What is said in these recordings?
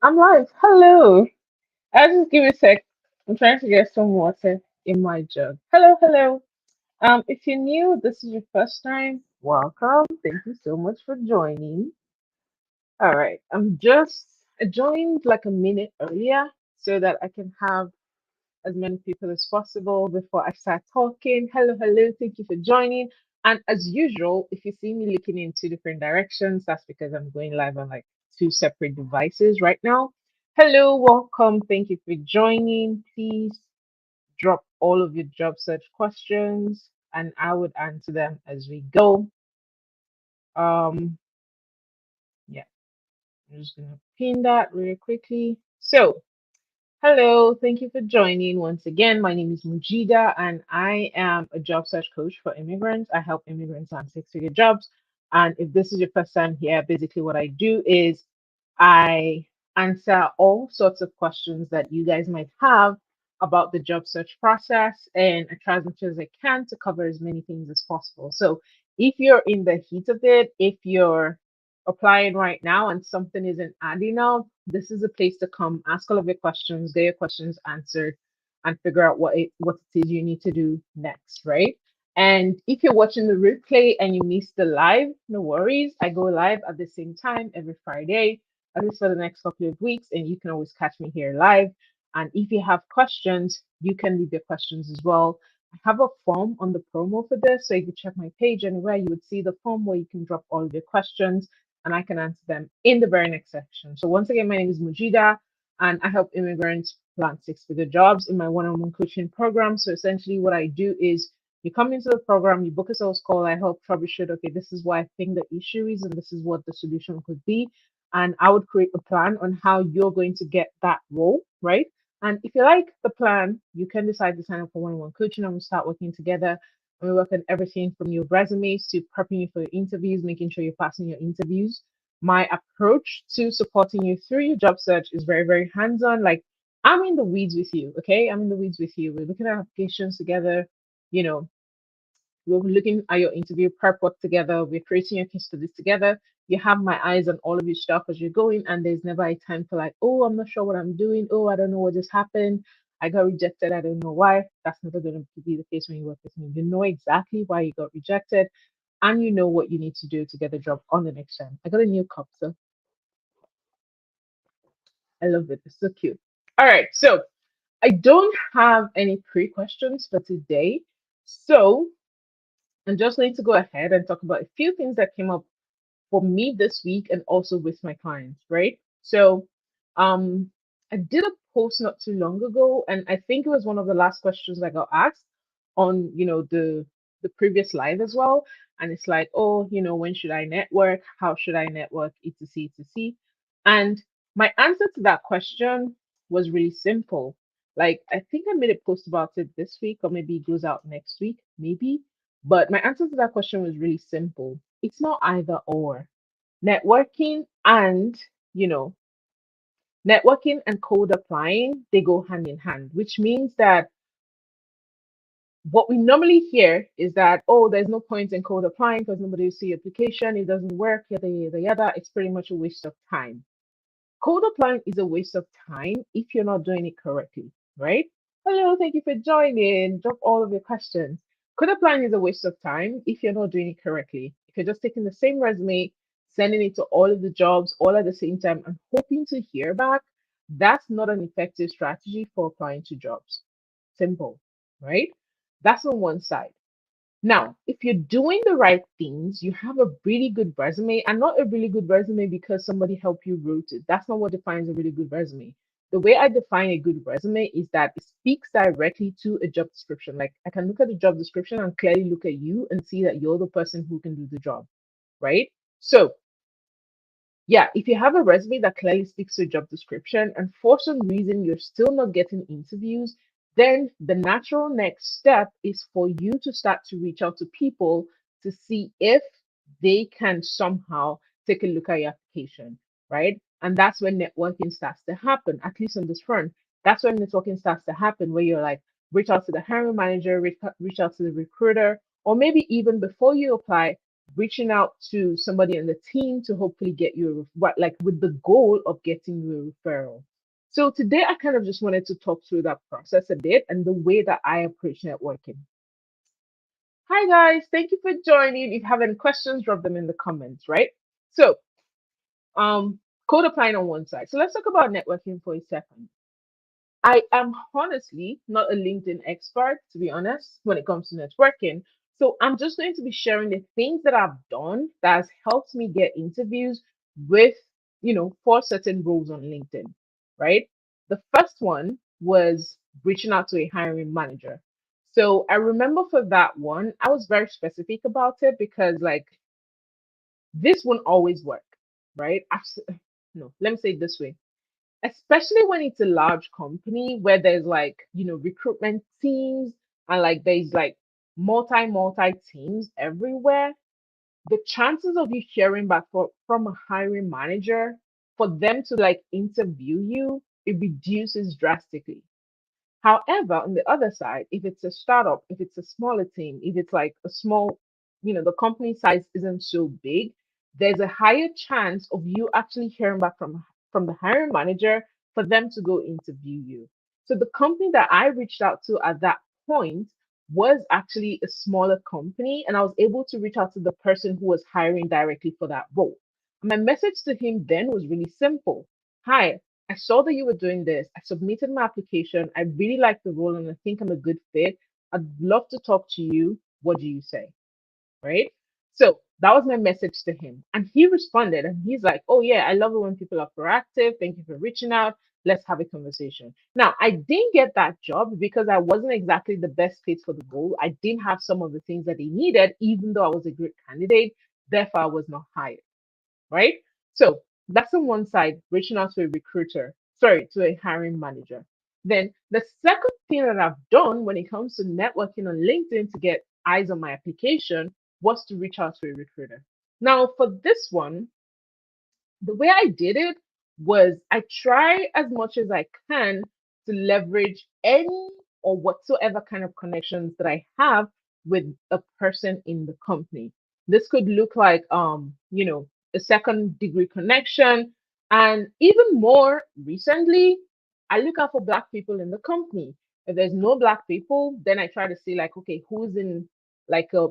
I'm live. Hello. Just give me a sec. I'm trying to get some water in my jug. Hello, hello. If you're new, this is your first time. Welcome. Thank you so much for joining. All right. I joined like a minute earlier so that I can have as many people as possible before I start talking. Hello, hello. Thank you for joining. And as usual, if you see me looking in two different directions, that's because I'm going live on like two separate devices right now. Hello, welcome. Thank you for joining. Please drop all of your job search questions and I would answer them as we go. Um, yeah, I'm just gonna pin that really quickly. So, hello, thank you for joining once again. My name is Mujida, and I am a job search coach for immigrants. I help immigrants land six-figure jobs. And if this is your first time here, basically what I do is I answer all sorts of questions that you guys might have about the job search process, and I try as much as I can to cover as many things as possible. So if you're in the heat of it, if you're applying right now and something isn't adding up, this is a place to come, ask all of your questions, get your questions answered, and figure out what it is you need to do next, right? And if you're watching the replay and you missed the live, no worries. I go live at the same time every Friday, at least for the next couple of weeks, and you can always catch me here live. And if you have questions, you can leave your questions as well. I have a form on the promo for this, so if you check my page anywhere, you would see the form where you can drop all of your questions and I can answer them in the very next section. So once again, my name is Mujida, and I help immigrants land six-figure jobs in my one-on-one coaching program. So essentially, what I do is you come into the program, you book a sales call, I help troubleshoot, okay, this is what I think the issue is, and this is what the solution could be. And I would create a plan on how you're going to get that role, right? And if you like the plan, you can decide to sign up for one-on-one coaching and we start working together. And we work on everything from your resumes to prepping you for your interviews, making sure you're passing your interviews. My approach to supporting you through your job search is very, very hands-on. Like I'm in the weeds with you, okay? I'm in the weeds with you. We're looking at applications together, you know, we're looking at your interview prep work together. We're creating your case studies together. You have my eyes on all of your stuff as you're going, and there's never a time for like, oh, I'm not sure what I'm doing. Oh, I don't know what just happened. I got rejected. I don't know why. That's never going to be the case when you work with me. You know exactly why you got rejected, and you know what you need to do to get the job on the next time. I got a new cup, so I love it. It's so cute. All right, so I don't have any pre-questions for today. So I'm just going to go ahead and talk about a few things that came up for me this week and also with my clients, right? So, um, I did a post not too long ago, and I think it was one of the last questions I got asked on, the previous live as well. And it's like, oh, when should I network? How should I network? Etc. etc. And my answer to that question was really simple. Like, I think I made a post about it this week, or maybe it goes out next week, maybe. But my answer to that question was really simple. It's not either or. Networking and, you know, networking and code applying, they go hand in hand, which means that what we normally hear is that, oh, there's no point in code applying because nobody will see your application, it doesn't work, yada, yada, yada. It's pretty much a waste of time. Code applying is a waste of time if you're not doing it correctly, right? Hello, thank you for joining. Drop all of your questions. Code applying is a waste of time if you're not doing it correctly. If you're just taking the same resume, sending it to all of the jobs all at the same time and hoping to hear back, that's not an effective strategy for applying to jobs. Simple, right? That's on one side. Now, if you're doing the right things, you have a really good resume, and not a really good resume because somebody helped you wrote it. That's not what defines a really good resume. The way I define a good resume is that it speaks directly to a job description. Like I can look at the job description and clearly look at you and see that you're the person who can do the job, right? So yeah, if you have a resume that clearly speaks to a job description and for some reason you're still not getting interviews, then the natural next step is for you to start to reach out to people to see if they can somehow take a look at your application, right? And that's when networking starts to happen, at least on this front. That's when networking starts to happen, where you're like, reach out to the hiring manager, reach out to the recruiter, or maybe even before you apply, reaching out to somebody on the team to hopefully get you like with the goal of getting you a referral. So today I kind of just wanted to talk through that process a bit and the way that I approach networking. Hi guys, thank you for joining. If you have any questions, drop them in the comments, right? So, um, code applying on one side. So let's talk about networking for a second. I am honestly not a LinkedIn expert, to be honest, when it comes to networking. So I'm just going to be sharing the things that I've done that has helped me get interviews with, for certain roles on LinkedIn, right? The first one was reaching out to a hiring manager. So I remember for that one, I was very specific about it because, like, this won't always work, right? No, let me say it this way, especially when it's a large company where there's like recruitment teams and like there's like multi teams everywhere. The chances of you hearing back from a hiring manager for them to like interview you, it reduces drastically. However, on the other side, if it's a startup, if it's a smaller team, if it's like a small, the company size isn't so big, there's a higher chance of you actually hearing back from the hiring manager for them to go interview you. So the company that I reached out to at that point was actually a smaller company, and I was able to reach out to the person who was hiring directly for that role. My message to him then was really simple. Hi, I saw that you were doing this. I submitted my application. I really like the role and I think I'm a good fit. I'd love to talk to you. What do you say? Right? So that was my message to him. And he responded and he's like, oh, yeah, I love it when people are proactive. Thank you for reaching out. Let's have a conversation. Now, I didn't get that job because I wasn't exactly the best fit for the role. I didn't have some of the things that he needed, even though I was a great candidate. Therefore, I was not hired, right? So that's on one side, reaching out to a recruiter, sorry, to a hiring manager. Then the second thing that I've done when it comes to networking on LinkedIn to get eyes on my application was to reach out to a recruiter. Now, for this one, the way I did it was I try as much as I can to leverage any or whatsoever kind of connections that I have with a person in the company. This could look like a second degree connection. And even more recently, I look out for black people in the company. If there's no black people, then I try to see like, okay, who's in like a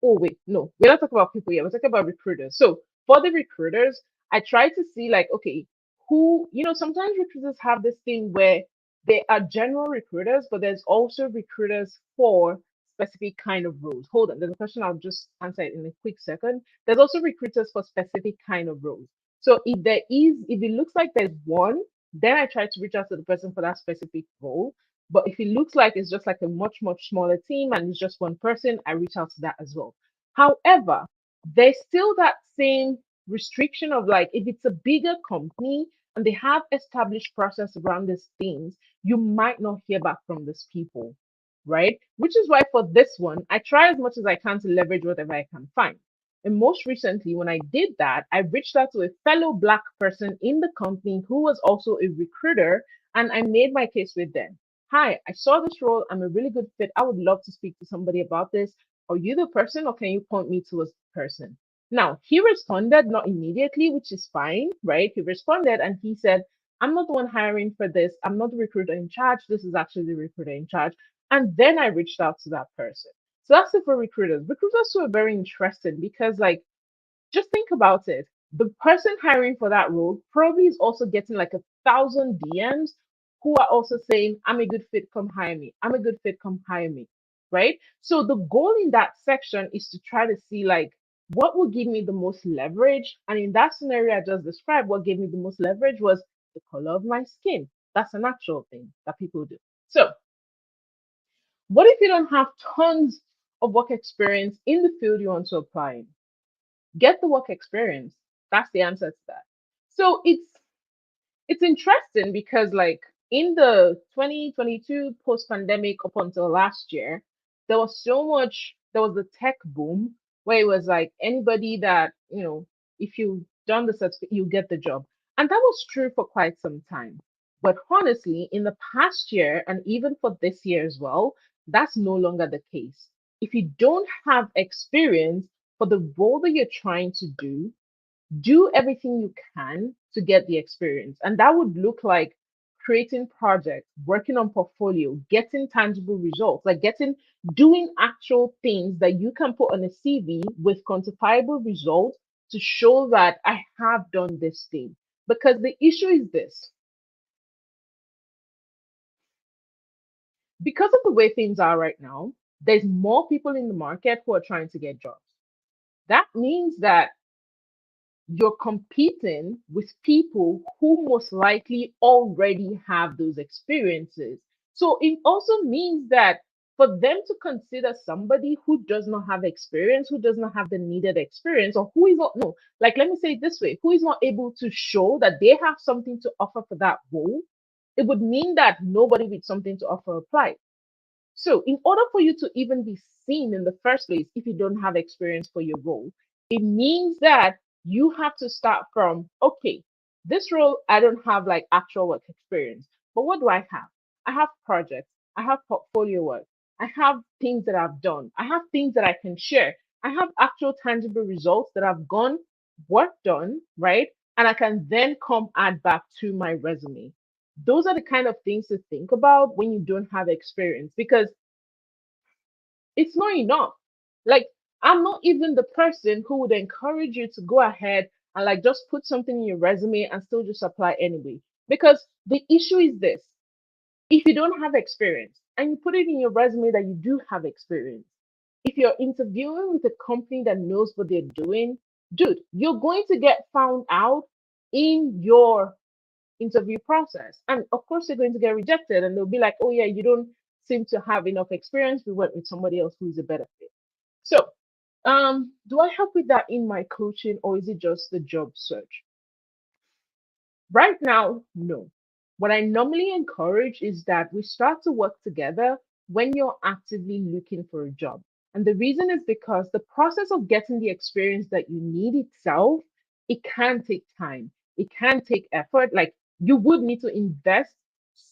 oh wait, no, we're not talking about people yet. We're talking about recruiters. So for the recruiters, I try to see like, okay, who, sometimes recruiters have this thing where they are general recruiters, but there's also recruiters for specific kind of roles. Hold on, there's a question I'll just answer it in a quick second. There's also recruiters for specific kind of roles. So if it looks like there's one, then I try to reach out to the person for that specific role. But if it looks like it's just like a much, much smaller team and it's just one person, I reach out to that as well. However, there's still that same restriction of like if it's a bigger company and they have established process around these things, you might not hear back from these people, right? Which is why for this one, I try as much as I can to leverage whatever I can find. And most recently, when I did that, I reached out to a fellow Black person in the company who was also a recruiter, and I made my case with them. Hi, I saw this role. I'm a really good fit. I would love to speak to somebody about this. Are you the person or can you point me towards the person? Now, he responded not immediately, which is fine, right? He responded and he said, I'm not the one hiring for this. I'm not the recruiter in charge. This is actually the recruiter in charge. And then I reached out to that person. So that's it for recruiters. Recruiters too are very interesting because, like, just think about it. The person hiring for that role probably is also getting like 1,000 DMs who are also saying, I'm a good fit, come hire me. I'm a good fit, come hire me. Right? So the goal in that section is to try to see like what will give me the most leverage. And in that scenario I just described, what gave me the most leverage was the color of my skin. That's an actual thing that people do. So what if you don't have tons of work experience in the field you want to apply in? Get the work experience. That's the answer to that. So it's interesting because like in the 2022 post pandemic up until last year, there was the tech boom where it was like anybody that, if you done the certificate, you get the job. And that was true for quite some time. But honestly, in the past year and even for this year as well, that's no longer the case. If you don't have experience, for the role that you're trying to do everything you can to get the experience. And that would look like creating projects, working on portfolio, getting tangible results, like doing actual things that you can put on a CV with quantifiable results to show that I have done this thing. Because the issue is this, because of the way things are right now, there's more people in the market who are trying to get jobs. That means that you're competing with people who most likely already have those experiences. So it also means that for them to consider somebody who does not have experience, who does not have the needed experience, or who is not, no, like let me say it this way, who is not able to show that they have something to offer for that role, it would mean that nobody with something to offer applied. So, in order for you to even be seen in the first place, if you don't have experience for your role, it means that you have to start from, okay, this role, I don't have like actual work experience, but what do I have? I have projects, I have portfolio work, I have things that I've done, I have things that I can share, I have actual tangible results that I've gone, work done, right? And I can then come add back to my resume. Those are the kind of things to think about when you don't have experience because it's not enough. Like, I'm not even the person who would encourage you to go ahead and like just put something in your resume and still just apply anyway. Because the issue is this, if you don't have experience and you put it in your resume that you do have experience, if you're interviewing with a company that knows what they're doing, dude, you're going to get found out in your interview process. And of course, they're going to get rejected and they'll be like, oh, yeah, you don't seem to have enough experience. We went with somebody else who's a better fit. So, do I help with that in my coaching or is it just the job search? Right now, no. What I normally encourage is that we start to work together when you're actively looking for a job. And the reason is because the process of getting the experience that you need itself, it can take time. It can take effort. Like you would need to invest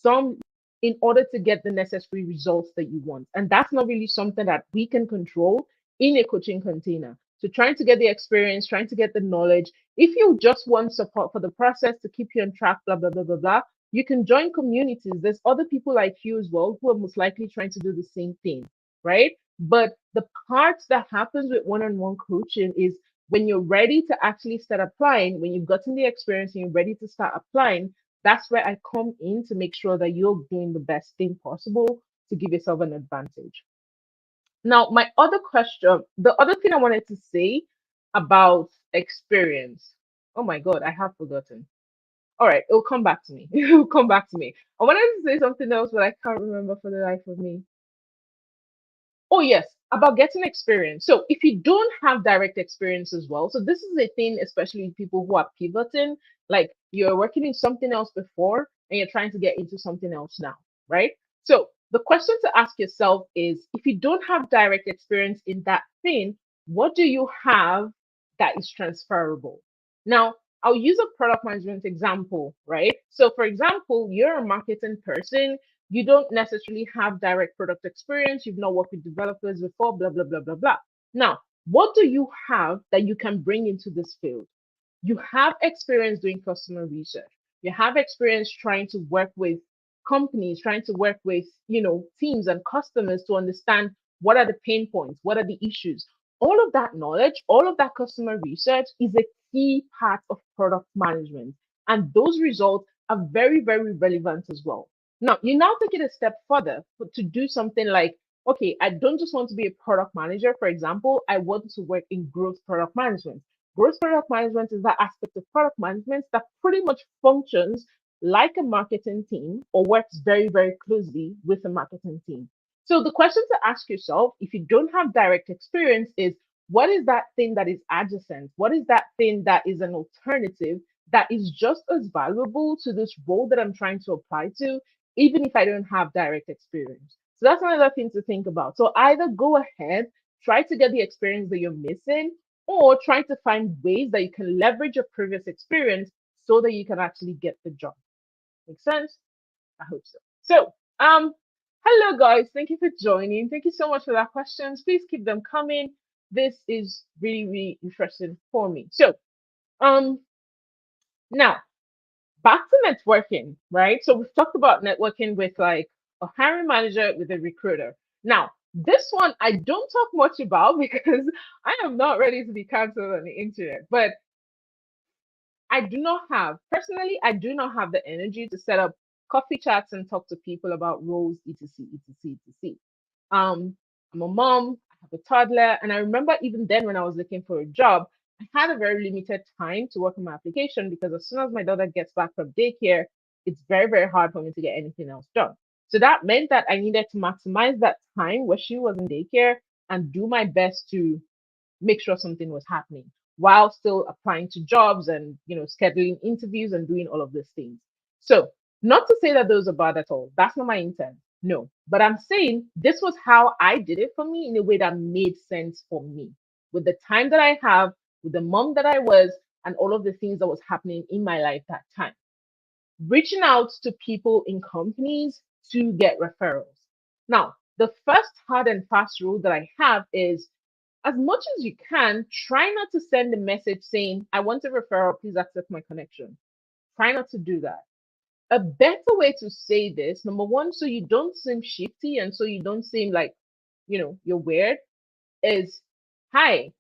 some in order to get the necessary results that you want. And that's not really something that we can control in a coaching container. So trying to get the experience, trying to get the knowledge, if you just want support for the process to keep you on track, blah, blah, blah, blah, blah, you can join communities. There's other people like you as well who are most likely trying to do the same thing, right? But the part that happens with one on one coaching is when you're ready to actually start applying, when you've gotten the experience and you're ready to start applying, that's where I come in to make sure that you're doing the best thing possible to give yourself an advantage. Now, my other question, the other thing I wanted to say about experience. Oh my God, I have forgotten. All right, it'll come back to me. It'll come back to me. I wanted to say something else, but I can't remember for the life of me. Oh, yes, about getting experience. So, if you don't have direct experience as well, so this is a thing, especially people who are pivoting, like you're working in something else before and you're trying to get into something else now, right? So, the question to ask yourself is if you don't have direct experience in that thing, what do you have that is transferable? Now, I'll use a product management example, right? So, for example, you're a marketing person, you don't necessarily have direct product experience, you've not worked with developers before, blah, blah, blah, blah, blah. Now, what do you have that you can bring into this field? You have experience doing customer research. You have experience trying to work with companies, trying to work with, teams and customers to understand what are the pain points, what are the issues. All of that knowledge, all of that customer research is a key part of product management. And those results are very, very relevant as well. Now, you now take it a step further to do something like, okay, I don't just want to be a product manager. For example, I want to work in growth product management. Growth product management is that aspect of product management that pretty much functions like a marketing team or works very, very closely with a marketing team. So the question to ask yourself, if you don't have direct experience, is what is that thing that is adjacent? What is that thing that is an alternative that is just as valuable to this role that I'm trying to apply to, even if I don't have direct experience? So that's another thing to think about. So either go ahead, try to get the experience that you're missing, or trying to find ways that you can leverage your previous experience so that you can actually get the job. Make sense? I hope so. So, hello guys. Thank you for joining. Thank you so much for that questions. Please keep them coming. this is really, really interesting for me. So, um, now back to networking, right? So we've talked about networking with like a hiring manager, with a recruiter. Now, this one I don't talk much about because I am not ready to be cancelled on the internet. But I do not have, personally, I do not have the energy to set up coffee chats and talk to people about roles, etc., etc., etc. I'm a mom, I have a toddler, and I remember even then when I was looking for a job, I had a very limited time to work on my application because as soon as my daughter gets back from daycare, it's very, very hard for me to get anything else done. So that meant that I needed to maximize that time where she was in daycare and do my best to make sure something was happening while still applying to jobs and scheduling interviews and doing all of these things. So not to say that those are bad at all. That's not my intent. No. But I'm saying this was how I did it for me in a way that made sense for me. With the time that I have, with the mom that I was, and all of the things that was happening in my life that time. Reaching out to people in companies to get referrals. Now, the first hard and fast rule that I have is as much as you can, try not to send a message saying, I want a referral, please accept my connection. Try not to do that. A better way to say this, number one, so you don't seem shifty and so you don't seem like, you're weird, is hi,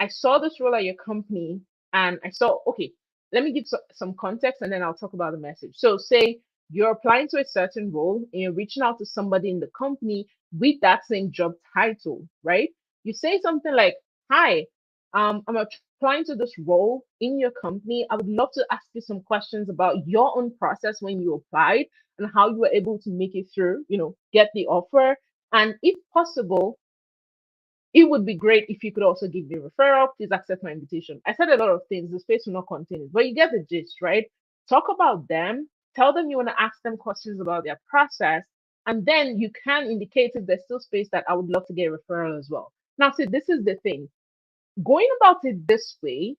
I saw this role at your company and I saw, okay, let me give some context and then I'll talk about the message. So, say you're applying to a certain role and you're reaching out to somebody in the company with that same job title, right? You say something like, hi, I'm applying to this role in your company. I would love to ask you some questions about your own process when you applied and how you were able to make it through, get the offer. And if possible, it would be great if you could also give me a referral. Please accept my invitation. I said a lot of things. The space will not contain it, but you get the gist, right? Talk about them. Tell them you want to ask them questions about their process. And then you can indicate if there's still space that I would love to get a referral as well. Now, see, this is the thing. Going about it this way,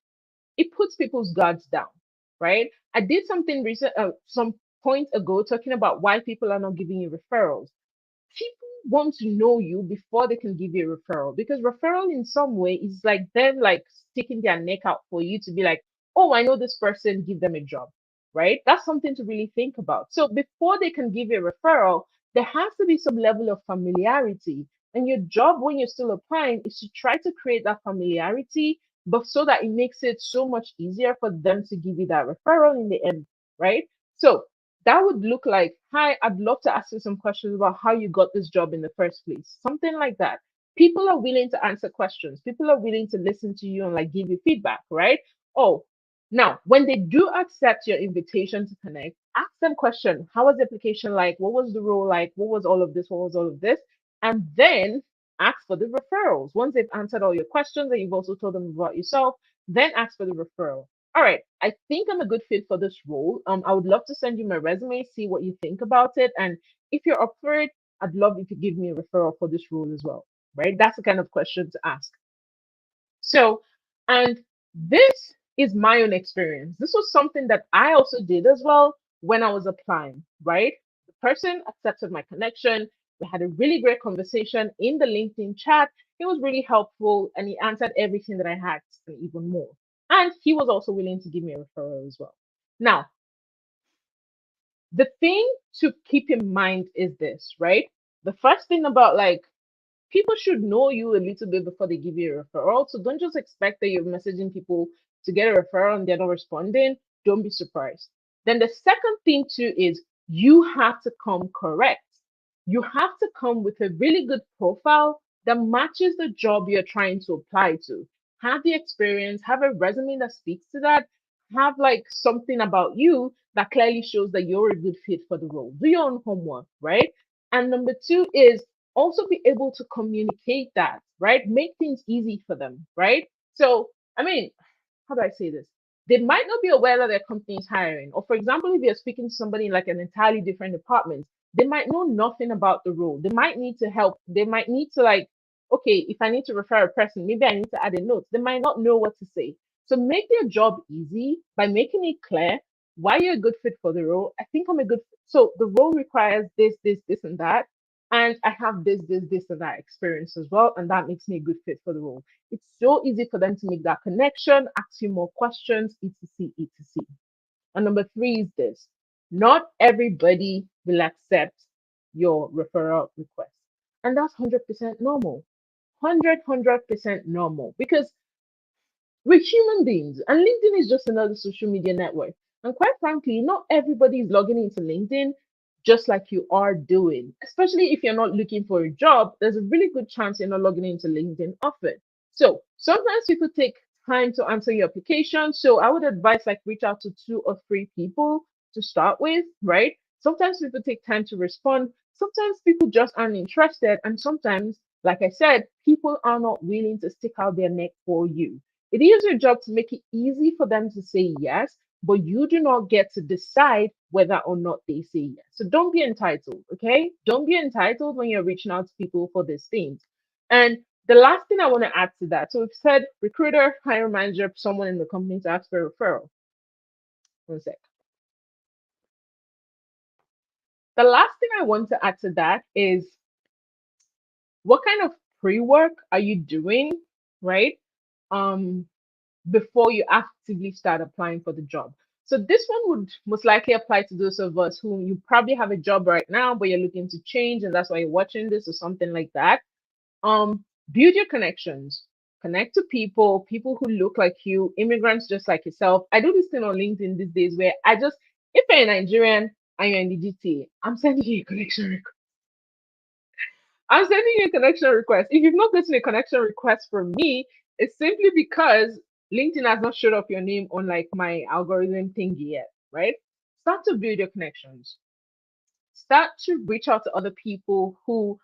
it puts people's guards down, right? I did something recent, some point ago, talking about why people are not giving you referrals. People want to know you before they can give you a referral because referral in some way is like them like sticking their neck out for you to be like, oh, I know this person, give them a job, right? That's something to really think about. So before they can give you a referral, there has to be some level of familiarity. And your job when you're still applying is to try to create that familiarity, but so that it makes it so much easier for them to give you that referral in the end, right? So that would look like, hi, I'd love to ask you some questions about how you got this job in the first place. Something like that. People are willing to answer questions. People are willing to listen to you and like give you feedback, right? Oh, now when they do accept your invitation to connect, ask them question. How was the application like? What was the role like? What was all of this? What was all of this? And then ask for the referrals. Once they've answered all your questions and you've also told them about yourself, then ask for the referral. All right, I think I'm a good fit for this role. I would love to send you my resume, see what you think about it. And if you're up for it, I'd love you to give me a referral for this role as well, right? That's the kind of question to ask. So, and this is my own experience. This was something that I also did as well when I was applying, right? The person accepted my connection. We had a really great conversation in the LinkedIn chat. It was really helpful and he answered everything that I had and even more. And he was also willing to give me a referral as well. Now, the thing to keep in mind is this, right? The first thing about like people should know you a little bit before they give you a referral. So don't just expect that you're messaging people to get a referral and they're not responding. Don't be surprised. Then the second thing too is you have to come correct. You have to come with a really good profile that matches the job you're trying to apply to. Have the experience, have a resume that speaks to that, have like something about you that clearly shows that you're a good fit for the role. Do your own homework, right? And number two is also be able to communicate that, right? Make things easy for them, right? So, I mean, how do I say this? They might not be aware that their company is hiring. Or, for example, if you're speaking to somebody in like an entirely different department, they might know nothing about the role. They might need to help. They might need to, like, okay, if I need to refer a person, maybe I need to add a note. They might not know what to say. So, make their job easy by making it clear why you're a good fit for the role. I think I'm a good fit. So, the role requires this, this, this, and that. and I have this, and that experience as well, and that makes me a good fit for the role. It's so easy for them to make that connection, ask you more questions, etc, etc. And number three is this: not everybody will accept your referral request, and that's 100% normal. 100% normal, because we're human beings, and LinkedIn is just another social media network. And quite frankly, not everybody is logging into LinkedIn just like you are doing. Especially if you're not looking for a job, there's a really good chance you're not logging into LinkedIn often. So sometimes people take time to answer your application. So I would advise like reach out to two or three people to start with, right? Sometimes people take time to respond. Sometimes people just aren't interested. And sometimes, like I said, people are not willing to stick out their neck for you. It is your job to make it easy for them to say yes, but you do not get to decide whether or not they say yes. So don't be entitled, okay? Don't be entitled when you're reaching out to people for these things. And the last thing I want to add to that, so we've said recruiter, hiring manager, someone in the company to ask for a referral. One sec. The last thing I want to add to that is what kind of pre-work are you doing, right? Um, Before you actively start applying for the job. So this one would most likely apply to those of us who you probably have a job right now, but you're looking to change, and that's why you're watching this or something like that. Build your connections. Connect to people who look like you, immigrants just like yourself. I do this thing on LinkedIn these days where I just, if you're a Nigerian and you're in the GTA, I'm sending you a connection request. I'm sending you a connection request. If you've not gotten a connection request from me, it's simply because LinkedIn has not showed up your name on like my algorithm thingy yet, right? Start to build your connections. Start to reach out to other people who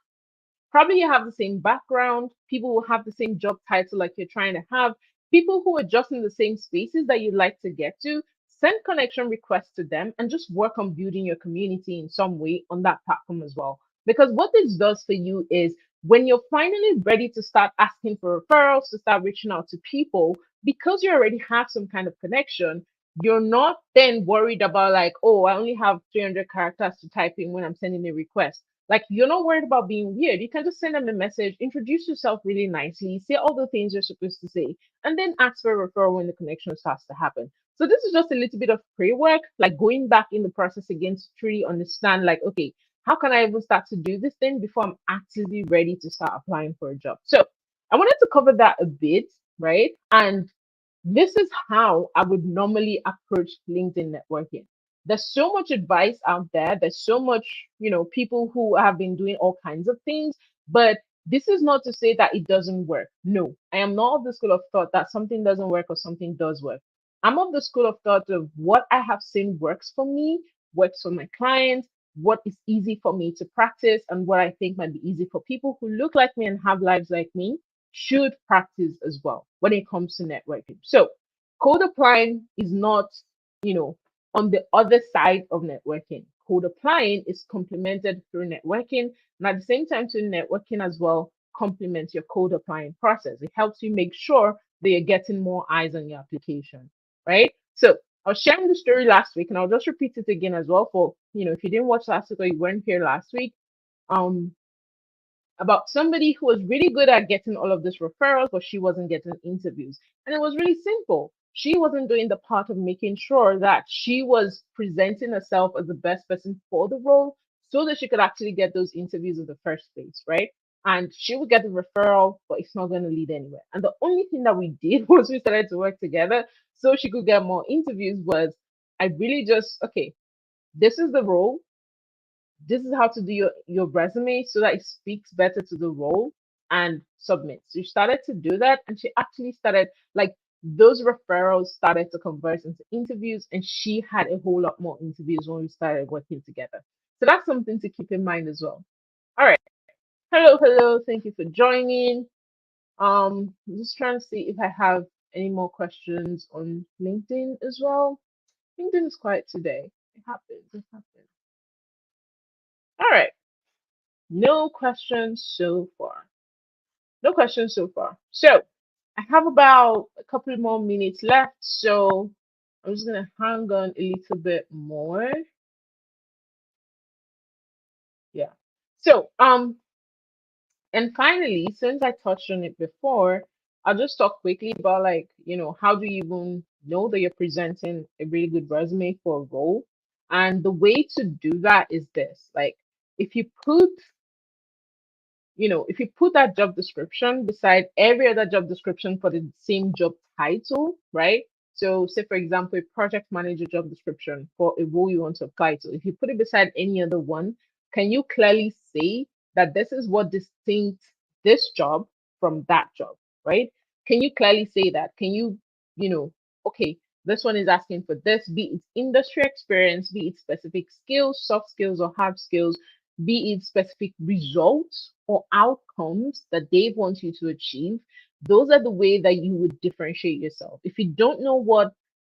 probably you have the same background, people who have the same job title like you're trying to have, people who are just in the same spaces that you'd like to get to. Send connection requests to them and just work on building your community in some way on that platform as well. Because what this does for you is when you're finally ready to start asking for referrals, to start reaching out to people, because you already have some kind of connection, you're not then worried about like, oh, I only have 300 characters to type in when I'm sending a request. Like you're not worried about being weird. You can just send them a message, introduce yourself really nicely, say all the things you're supposed to say, and then ask for a referral when the connection starts to happen. So this is just a little bit of pre-work, like going back in the process again to truly understand, like, okay, how can I even start to do this thing before I'm actively ready to start applying for a job? So I wanted to cover that a bit, right? And this is how I would normally approach LinkedIn networking. There's so much advice out there. There's so much, people who have been doing all kinds of things, but this is not to say that it doesn't work. No, I am not of the school of thought that something doesn't work or something does work. I'm of the school of thought of what I have seen works for me, works for my clients, what is easy for me to practice, and what I think might be easy for people who look like me and have lives like me should practice as well when it comes to networking. So, code applying is not, you know, on the other side of networking. Code applying is complemented through networking, and at the same time, to networking as well complements your code applying process. It helps you make sure that you're getting more eyes on your application, right? So, I was sharing the story last week, and I'll just repeat it again as well for if you didn't watch last week or you weren't here last week. Um, about somebody who was really good at getting all of these referrals, but she wasn't getting interviews. And it was really simple. She wasn't doing the part of making sure that she was presenting herself as the best person for the role so that she could actually get those interviews in the first place, right? And she would get the referral, but it's not going to lead anywhere. And the only thing that we did was we started to work together so she could get more interviews. Was I really just, okay, this is the role, this is how to do your resume so that it speaks better to the role, and submit. So she started to do that, and she actually started like those referrals started to convert into interviews, and she had a whole lot more interviews when we started working together. So that's something to keep in mind as well. All right. Hello. Thank you for joining. I'm just trying to see if I have any more questions on LinkedIn as well. LinkedIn is quiet today. It happens. It happens. All right. No questions so far. No questions so far. So I have about a couple more minutes left. So I'm just gonna hang on a little bit more. Yeah. So, and finally, since I touched on it before, I'll just talk quickly about, like, how do you even know that you're presenting a really good resume for a role? And the way to do that is this. Like, if you put if you put that job description beside every other job description for the same job title, right? So, say for example, a project manager job description for a role you want to apply to, if you put it beside any other one, can you clearly say that this is what distinct this job from that job, right? Can you clearly say that? Can okay, this one is asking for this, be it industry experience, be it specific skills, soft skills, or hard skills, be it specific results or outcomes that they want you to achieve. Those are the way that you would differentiate yourself. If you don't know what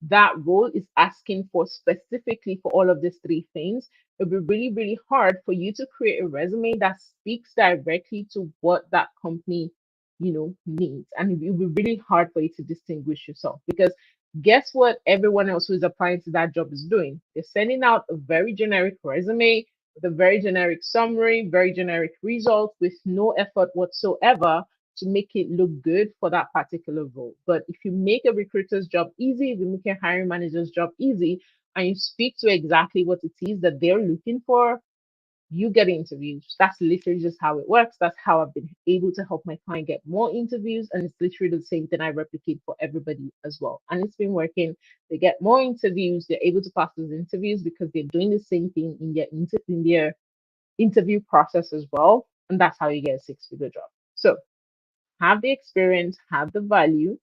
that role is asking for specifically for all of these three things, it'll be really, really hard for you to create a resume that speaks directly to what that company, needs. And it'll be really hard for you to distinguish yourself because guess what everyone else who is applying to that job is doing? They're sending out a very generic resume with a very generic summary, very generic result with no effort whatsoever to make it look good for that particular role. But if you make a recruiter's job easy, if you make a hiring manager's job easy, and you speak to exactly what it is that they're looking for, you get interviews. That's literally just how it works. That's how I've been able to help my client get more interviews. And it's literally the same thing I replicate for everybody as well. And it's been working. They get more interviews. They're able to pass those interviews because they're doing the same thing in their interview process as well. And that's how you get a six-figure job. So have the experience, have the value,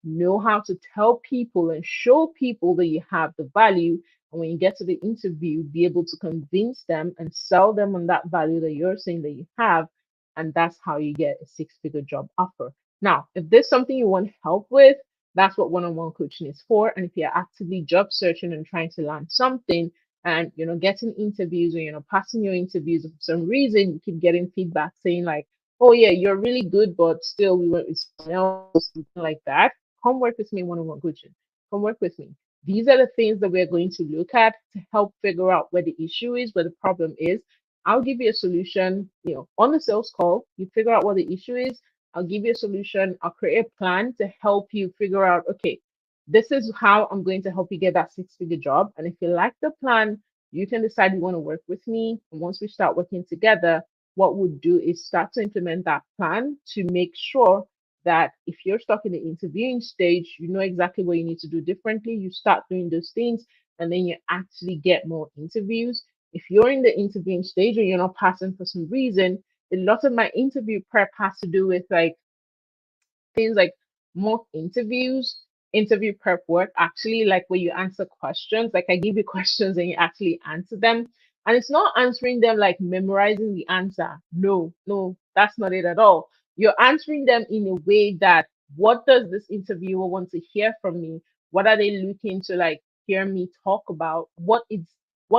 know how to tell people and show people that you have the value. And when you get to the interview, be able to convince them and sell them on that value that you're saying that you have. And that's how you get a six-figure job offer. Now, if there's something you want help with, that's what one-on-one coaching is for. And if you're actively job searching and trying to learn something and getting interviews or passing your interviews, for some reason you keep getting feedback saying like, oh yeah, you're really good, but still we went with someone else, something like that, come work with me one-on-one coaching. Come work with me. These are the things that we're going to look at to help figure out where the issue is, where the problem is. I'll give you a solution, on the sales call. You figure out what the issue is. I'll give you a solution. I'll create a plan to help you figure out, okay, this is how I'm going to help you get that six-figure job. And if you like the plan, you can decide you want to work with me. And once we start working together, what we'll do is start to implement that plan to make sure that if you're stuck in the interviewing stage, you know exactly what you need to do differently. You start doing those things and then you actually get more interviews. If you're in the interviewing stage or you're not passing for some reason, a lot of my interview prep has to do with like things like mock interviews, interview prep work, actually, like where you answer questions. Like I give you questions and you actually answer them. And it's not answering them like memorizing the answer. No, no, that's not it at all. You're answering them in a way that what does this interviewer want to hear from me? What are they looking to like hear me talk about? What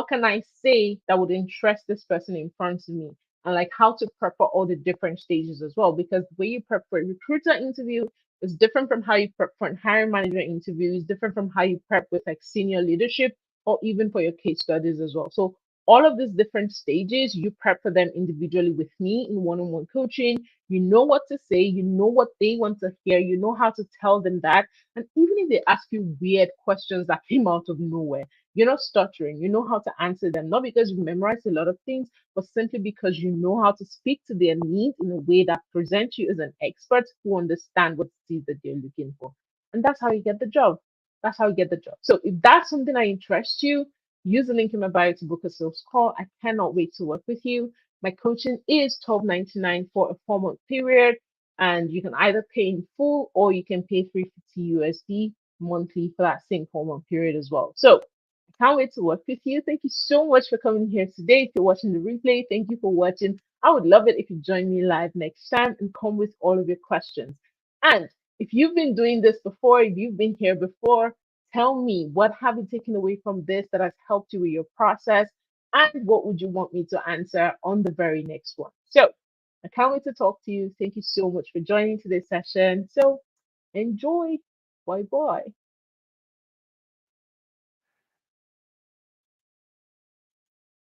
can I say that would interest this person in front of me? And like how to prep for all the different stages as well. Because the way you prep for a recruiter interview is different from how you prep for a hiring manager interview, is different from how you prep with like senior leadership or even for your case studies as well. So all of these different stages, you prep for them individually with me in one-on-one coaching. You know what to say, you know what they want to hear, you know how to tell them that. And even if they ask you weird questions that came out of nowhere, you're not stuttering. You know how to answer them, not because you've memorized a lot of things, but simply because you know how to speak to their needs in a way that presents you as an expert who understand what it is that they're looking for. And that's how you get the job. That's how you get the job. So if that's something that interests you, use the link in my bio to book a sales call. I cannot wait to work with you. My coaching is $12.99 for a 4-month period, and you can either pay in full or you can pay 350 USD monthly for that same 4-month period as well. So can't wait to work with you. Thank you so much for coming here today. If you're watching the replay, thank you for watching. I would love it if you join me live next time and come with all of your questions. And if you've been doing this before, if you've been here before, tell me what have you taken away from this that has helped you with your process, and what would you want me to answer on the very next one. So I can't wait to talk to you. Thank you so much for joining today's session. So enjoy. Bye bye.